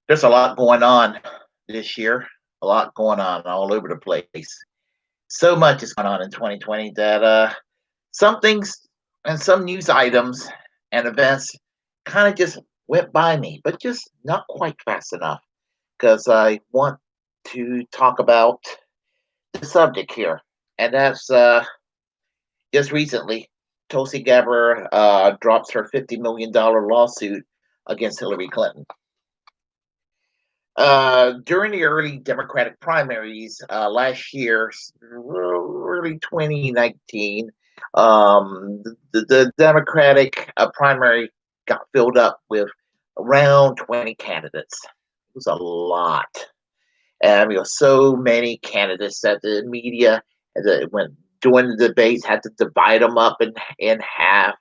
There's a lot going on this year, a lot going on all over the place. So much is going on in 2020 that some things and some news items and events kind of just went by me, but just not quite fast enough because I want to talk about the subject here. And that's just recently, Tulsi Gabbard drops her $50 million lawsuit against Hillary Clinton. During the early Democratic primaries last year, early 2019, the Democratic primary got filled up with around 20 candidates. It was a lot. And so many candidates that the media, when during the debates, had to divide them up in half.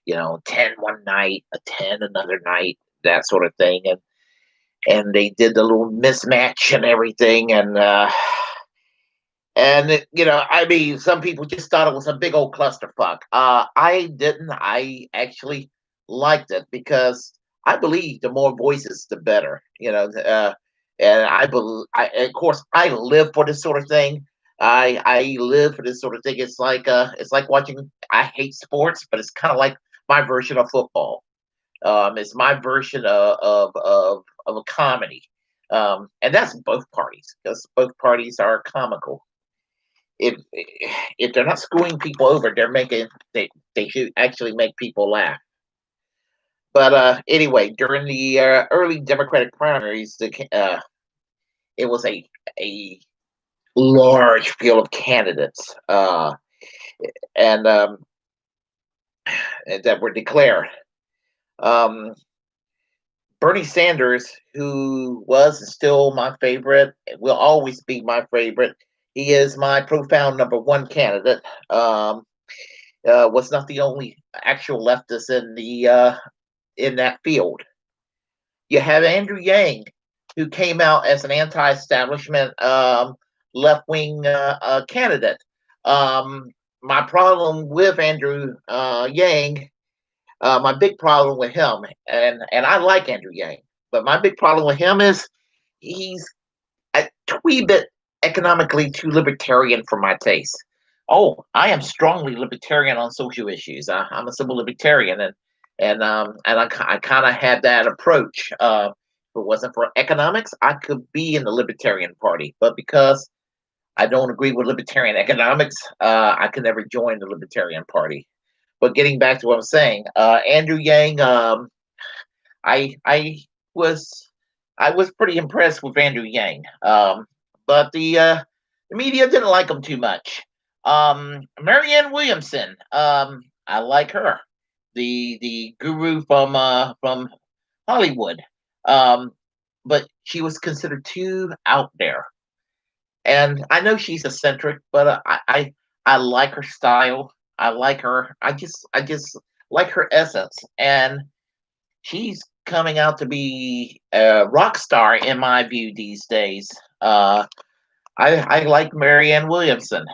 10 one night, a 10 another night, that sort of thing. And they did the little mismatch and everything, I mean, some people just thought it was a big old clusterfuck. I didn't. I actually liked it because I believe the more voices, the better. And I believe, of course, I live for this sort of thing. I live for this sort of thing. It's like watching. I hate sports, but it's kind of like my version of football. It's my version of a comedy, and that's both parties because both parties are comical. If they're not screwing people over, they should actually make people laugh. But anyway, during the early Democratic primaries, it was a large field of candidates, and that were declared. Um, Bernie Sanders, who was still my favorite, will always be my favorite. He is my profound number one candidate. Was not the only actual leftist in that field. You have Andrew Yang, who came out as an anti-establishment left-wing candidate. My problem with Andrew Yang, my big problem with him, and I like Andrew Yang, but my big problem with him is he's a wee bit economically too libertarian for my taste. Oh, I am strongly libertarian on social issues. I'm a civil libertarian, and I kind of had that approach. If it wasn't for economics, I could be in the Libertarian Party, but because I don't agree with libertarian economics, I could never join the Libertarian Party. But getting back to what I'm saying, Andrew Yang, I was I was pretty impressed with Andrew Yang, but the media didn't like him too much. Marianne Williamson, I like her, the guru from Hollywood, um, but she was considered too out there. And I know she's eccentric, but I like her style. I like her. I just like her essence, and she's coming out to be a rock star in my view these days. I like Marianne Williamson.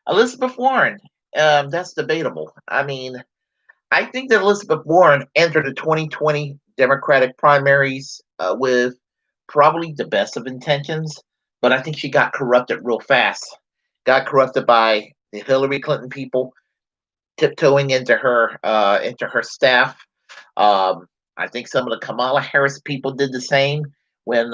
Elizabeth Warren. That's debatable. I mean, I think that Elizabeth Warren entered the 2020 Democratic primaries with probably the best of intentions, but I think she got corrupted real fast. Got corrupted by the Hillary Clinton people tiptoeing into her staff. I think some of the Kamala Harris people did the same when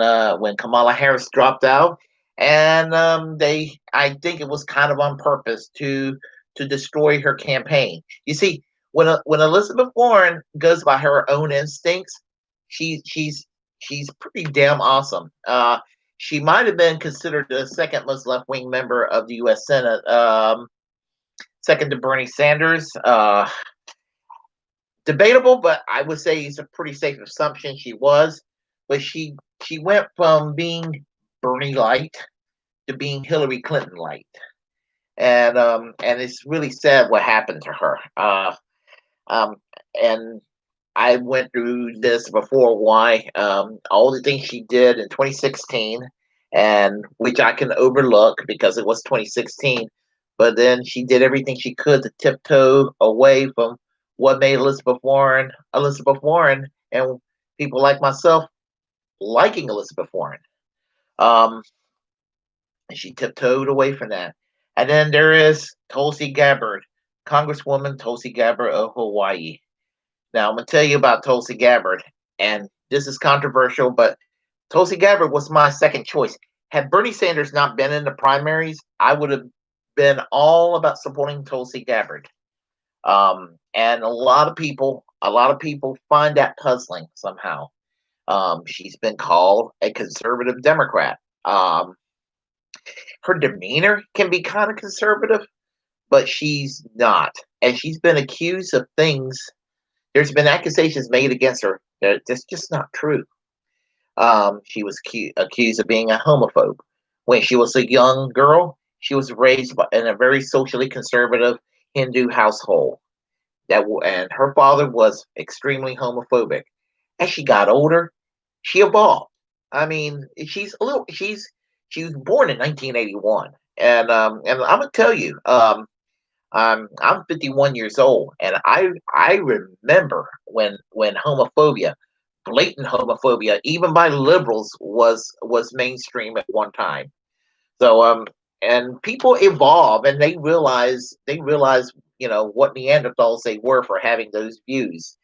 Kamala Harris dropped out, and they I think it was kind of on purpose to destroy her campaign. You see, when Elizabeth Warren goes by her own instincts, she she's she's pretty damn awesome. She might have been considered the second most left wing member of the U.S. Senate, second to Bernie Sanders. Debatable, but I would say it's a pretty safe assumption she was. But she went from being Bernie light to being Hillary Clinton light, and it's really sad what happened to her. Um, and I went through this before. Why all the things she did in 2016, and which I can overlook because it was 2016. But then she did everything she could to tiptoe away from what made Elizabeth Warren and people like myself liking Elizabeth Warren. Um, she tiptoed away from that. And then there is Tulsi Gabbard, Congresswoman Tulsi Gabbard of Hawaii. Now, I'm going to tell you about Tulsi Gabbard, and this is controversial, but Tulsi Gabbard was my second choice. Had Bernie Sanders not been in the primaries, I would have been all about supporting Tulsi Gabbard. And a lot of people find that puzzling somehow. She's been called a conservative Democrat. Her demeanor can be kind of conservative, but she's not. And she's been accused of things. There's been accusations made against her that's just not true. She was accused of being a homophobe. When she was a young girl, she was raised in a very socially conservative Hindu household. And her father was extremely homophobic. As she got older, she evolved. I mean, she was born in 1981, and I'm gonna tell you, I'm 51 years old, and I remember when homophobia, blatant homophobia, even by liberals, was mainstream at one time. So and people evolve, and they realize what Neanderthals they were for having those views.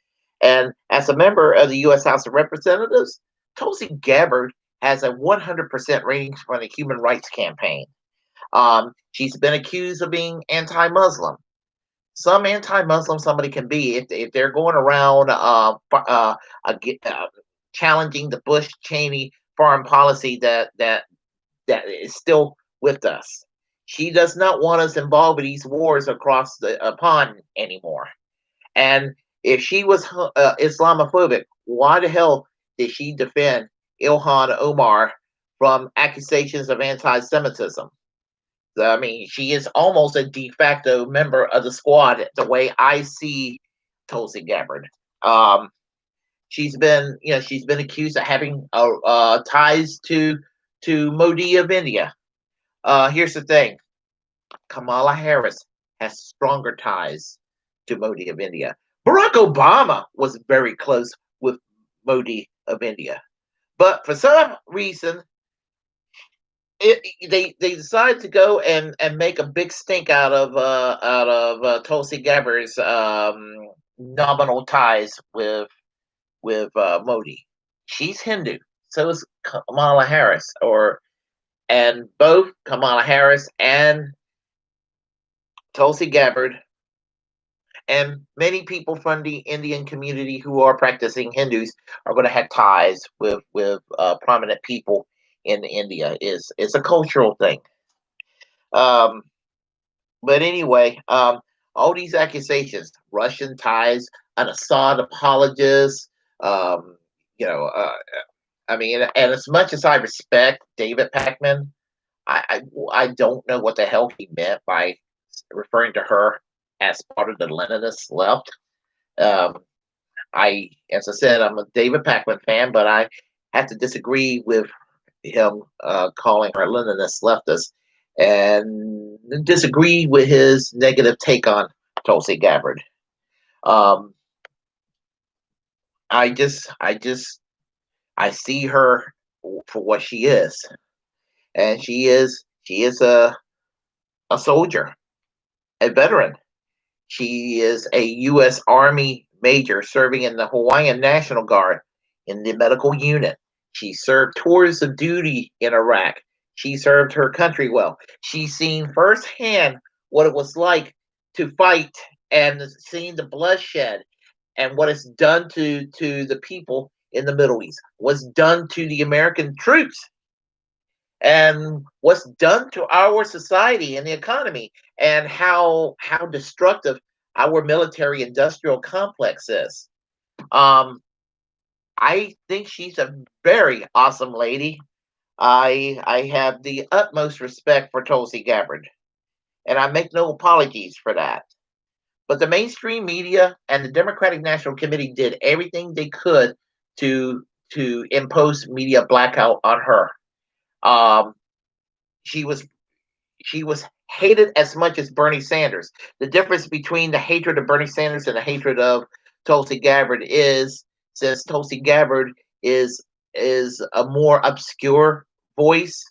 And as a member of the U.S. House of Representatives, Tulsi Gabbard has a 100% rating from the Human Rights Campaign. She's been accused of being anti-Muslim. Some anti-Muslim somebody can be if they're going around challenging the Bush Cheney foreign policy that is still with us. She does not want us involved with these wars across the pond anymore. And if she was Islamophobic, why the hell did she defend Ilhan Omar from accusations of anti-Semitism? I mean, she is almost a de facto member of the squad, the way I see Tulsi Gabbard. Um, she's been accused of having ties to Modi of India. Here's the thing: Kamala Harris has stronger ties to Modi of India. Barack Obama was very close with Modi of India, but for some reason, they decided to go and make a big stink out of Tulsi Gabbard's nominal ties with Modi. She's Hindu, so is Kamala Harris, and both Kamala Harris and Tulsi Gabbard and many people from the Indian community who are practicing Hindus are going to have ties with prominent people in India. Is a cultural thing. Um, but anyway, all these accusations, Russian ties, an Assad apologist, um, you know, uh, I mean, and as much as I respect David Packman, I don't know what the hell he meant by referring to her as part of the Leninist left. Um, as I said, I'm a David Packman fan, but I have to disagree with him calling her Leninist leftist, and disagree with his negative take on Tulsi Gabbard. Um, I see her for what she is, and she is a soldier, a veteran. She is a U.S. Army major serving in the Hawaiian National Guard in the medical unit. She served tours of duty in Iraq. She served her country well. She's seen firsthand what it was like to fight and seen the bloodshed and what it's done to the people in the Middle East, what's done to the American troops, and what's done to our society and the economy, and how destructive our military industrial complex is. Um, I think she's a very awesome lady. I have the utmost respect for Tulsi Gabbard, and I make no apologies for that. But the mainstream media and the Democratic National Committee did everything they could to impose media blackout on her. Um, she was she was hated as much as Bernie Sanders. The difference between the hatred of Bernie Sanders and the hatred of Tulsi Gabbard is since Tulsi Gabbard is a more obscure voice,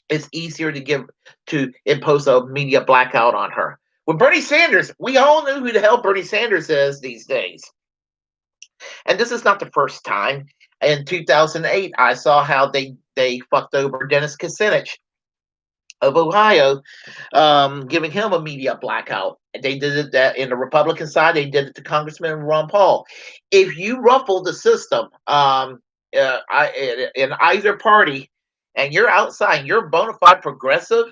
it's easier to impose a media blackout on her. With Bernie Sanders, we all know who the hell Bernie Sanders is these days. And this is not the first time. In 2008, I saw how they fucked over Dennis Kucinich of Ohio, giving him a media blackout. They did it that in the Republican side. They did it to Congressman Ron Paul. If you ruffle the system, in either party, and you're outside, you're a bona fide progressive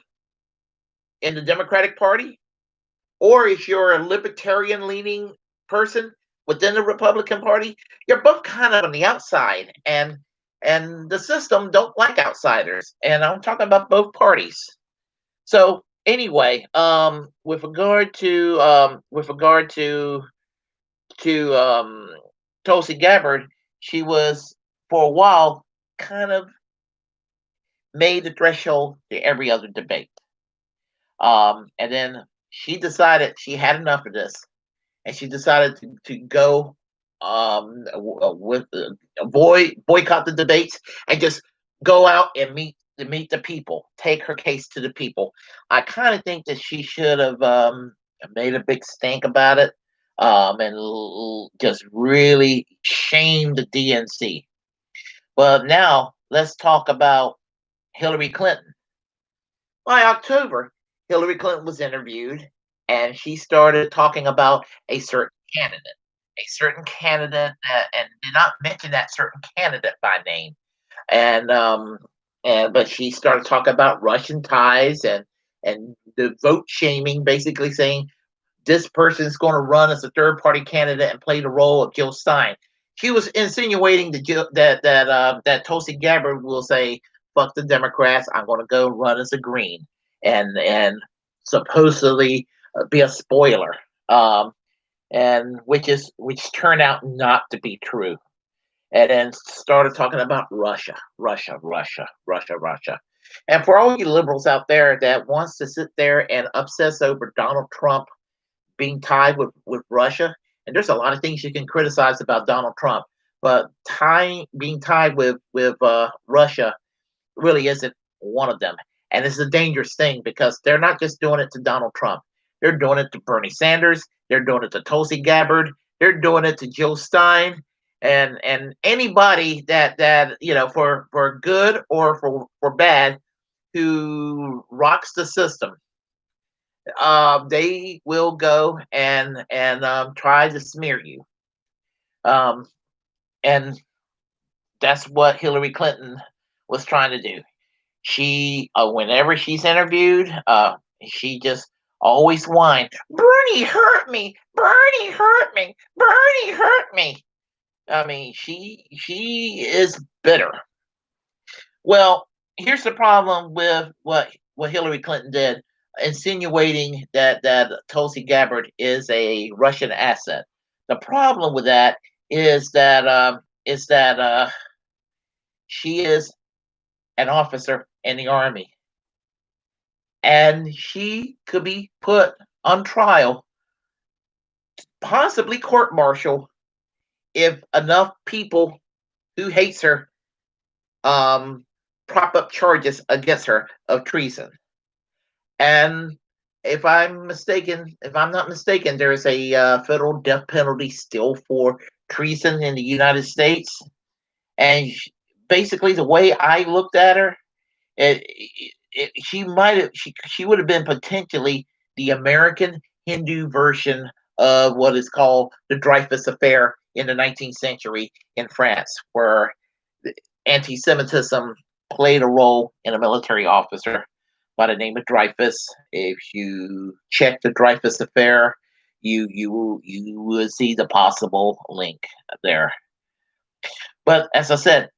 in the Democratic Party, or if you're a libertarian leaning person within the Republican Party, you're both kind of on the outside, and the system don't like outsiders. And I'm talking about both parties. So anyway, with regard to Tulsi Gabbard, she was for a while kind of made the threshold to every other debate. And then she decided she had enough of this, and she decided to go with avoid boycott the debates and just go out and meet the people, take her case to the people. I kind of think that she should have made a big stink about it, and just really shamed the DNC. But now let's talk about Hillary Clinton. By October, Hillary Clinton was interviewed, and she started talking about a certain candidate, and did not mention that certain candidate by name. And but she started talking about Russian ties and the vote shaming, basically saying this person is going to run as a third party candidate and play the role of Jill Stein. She was insinuating that Tulsi Gabbard will say, "Fuck the Democrats. I'm going to go run as a Green," and supposedly be a spoiler, and which turned out not to be true. And then started talking about Russia, Russia, Russia, Russia, Russia. And for all you liberals out there that wants to sit there and obsess over Donald Trump being tied with Russia, and there's a lot of things you can criticize about Donald Trump, but being tied with Russia really isn't one of them. And it's a dangerous thing because they're not just doing it to Donald Trump. They're doing it to Bernie Sanders. They're doing it to Tulsi Gabbard. They're doing it to Jill Stein, and anybody that for good or for bad, who rocks the system. They will go and try to smear you. Um, and that's what Hillary Clinton was trying to do. She, whenever she's interviewed, she just always whine, "Bernie hurt me, Bernie hurt me, Bernie hurt me." I mean, she is bitter. Well, here's the problem with what Hillary Clinton did, insinuating that Tulsi Gabbard is a Russian asset. The problem with that is that she is an officer in the army, and she could be put on trial, possibly court martial, if enough people who hates her um, prop up charges against her of treason. And if I'm not mistaken, there is a federal death penalty still for treason in the United States. And basically, the way I looked at her, she would have been potentially the American Hindu version of what is called the Dreyfus Affair in the 19th century in France, where anti-Semitism played a role in a military officer by the name of Dreyfus. If you check the Dreyfus Affair, you will see the possible link there. But as I said,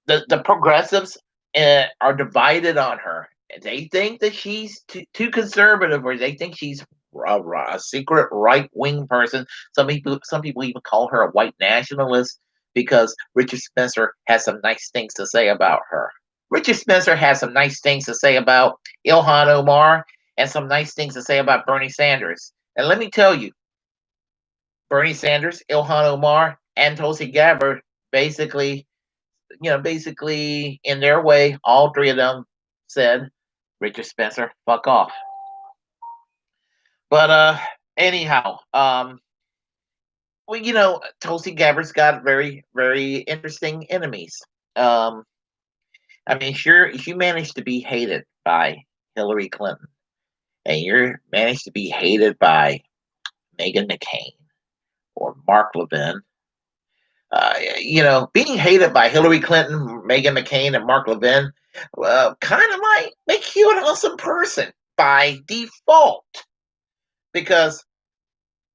the progressives are divided on her. They think that she's too conservative, or they think she's a secret right wing person. Some people even call her a white nationalist because Richard Spencer has some nice things to say about her. Richard Spencer has some nice things to say about Ilhan Omar and some nice things to say about Bernie Sanders. And let me tell you, Bernie Sanders, Ilhan Omar, and Tulsi Gabbard basically, basically in their way, all three of them said, Richard Spencer, fuck off. But anyhow, well, Tulsi Gabbard's got very, very interesting enemies. Um, I mean, sure, if you manage to be hated by Hillary Clinton, and you're managed to be hated by Meghan McCain or Mark Levin, being hated by Hillary Clinton, Meghan McCain, and Mark Levin kind of might make you an awesome person by default. Because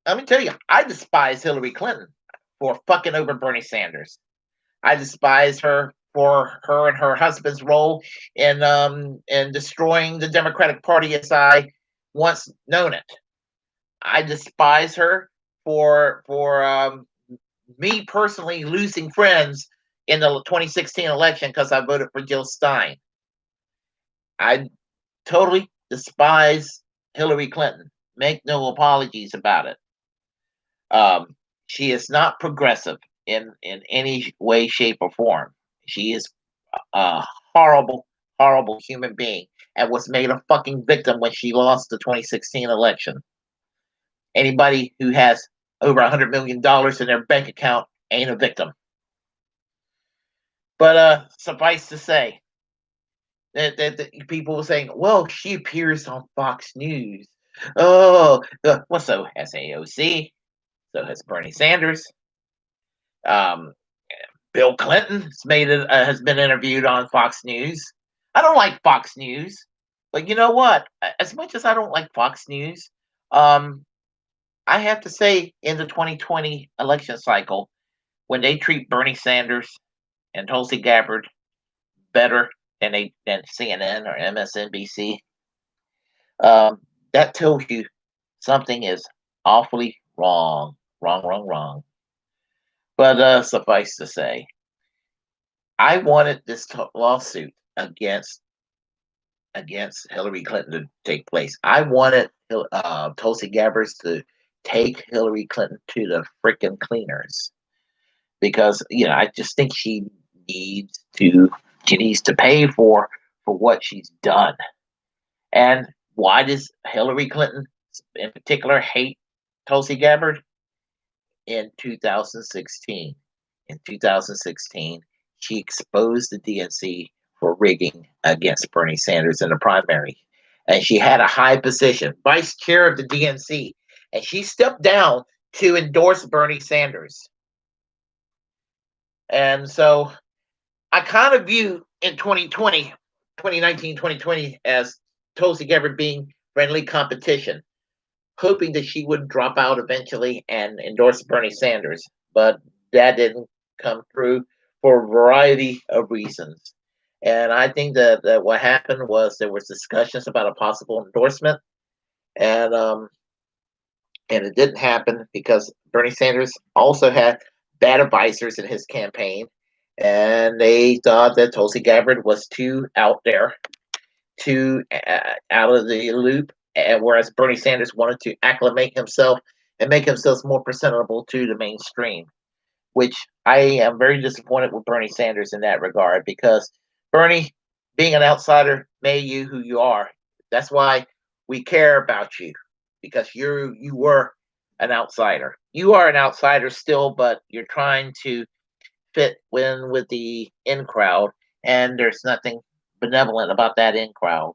let me tell you, I despise Hillary Clinton for fucking over Bernie Sanders. I despise her for her and her husband's role in destroying the Democratic Party as I once known it. I despise her for me personally losing friends in the 2016 election because I voted for Jill Stein. I totally despise Hillary Clinton. Make no apologies about it. She is not progressive in any way, shape, or form. She is a horrible, horrible human being and was made a fucking victim when she lost the 2016 election. Anybody who has over $100 million in their bank account ain't a victim. But suffice to say that people were saying, well, she appears on Fox News. Oh, well, so has AOC, so has Bernie Sanders. Um, Bill Clinton has been interviewed on Fox News. I don't like Fox News, but you know what? As much as I don't like Fox News, um, I have to say in the 2020 election cycle, when they treat Bernie Sanders and Tulsi Gabbard better than CNN or MSNBC, that tells you something is awfully wrong, wrong, wrong, wrong. But suffice to say, I wanted this lawsuit against Hillary Clinton to take place. I wanted Tulsi Gabbard to take Hillary Clinton to the freaking cleaners because I just think needs she needs to pay for what she's done. And why does Hillary Clinton in particular hate Tulsi Gabbard? In 2016. In 2016, she exposed the DNC for rigging against Bernie Sanders in the primary. And she had a high position, vice chair of the DNC, and she stepped down to endorse Bernie Sanders. And so I kind of view in 2019, 2020 as Tulsi Gabbard being friendly competition, hoping that she would drop out eventually and endorse Bernie Sanders. But that didn't come through for a variety of reasons. And I think that what happened was there was discussions about a possible endorsement, and it didn't happen because Bernie Sanders also had bad advisors in his campaign, and they thought that Tulsi Gabbard was too out there, too out of the loop, and whereas Bernie Sanders wanted to acclimate himself and make himself more presentable to the mainstream, which I am very disappointed with Bernie Sanders in that regard because Bernie, being an outsider, made you who you are. That's why we care about you because you were an outsider. You are an outsider still, but you're trying to fit in with the in crowd, and there's nothing benevolent about that in crowd.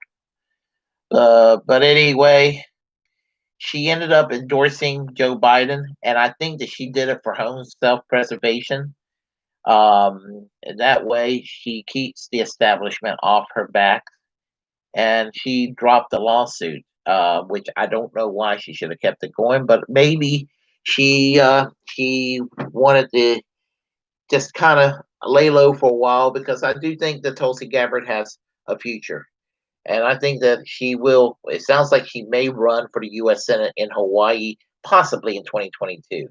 But anyway, she ended up endorsing Joe Biden, and I think that she did it for her own self-preservation. And that way, she keeps the establishment off her back, and she dropped the lawsuit, which I don't know why she should have kept it going, but maybe she wanted to just kind of lay low for a while because I do think that Tulsi Gabbard has a future. And I think that she will. It sounds like she may run for the U.S. Senate in Hawaii, possibly in 2022.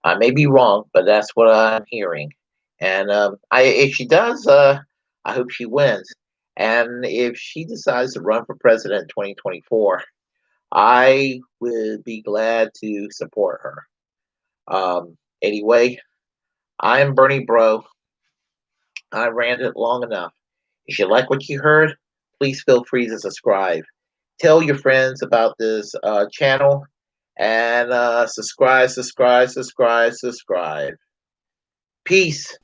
I may be wrong, but that's what I'm hearing. And if she does, I hope she wins. And if she decides to run for president in 2024, I would be glad to support her. Anyway, I am Bernie Bro. I ranted long enough. If you like what you heard, please feel free to subscribe. Tell your friends about this channel and subscribe. Peace.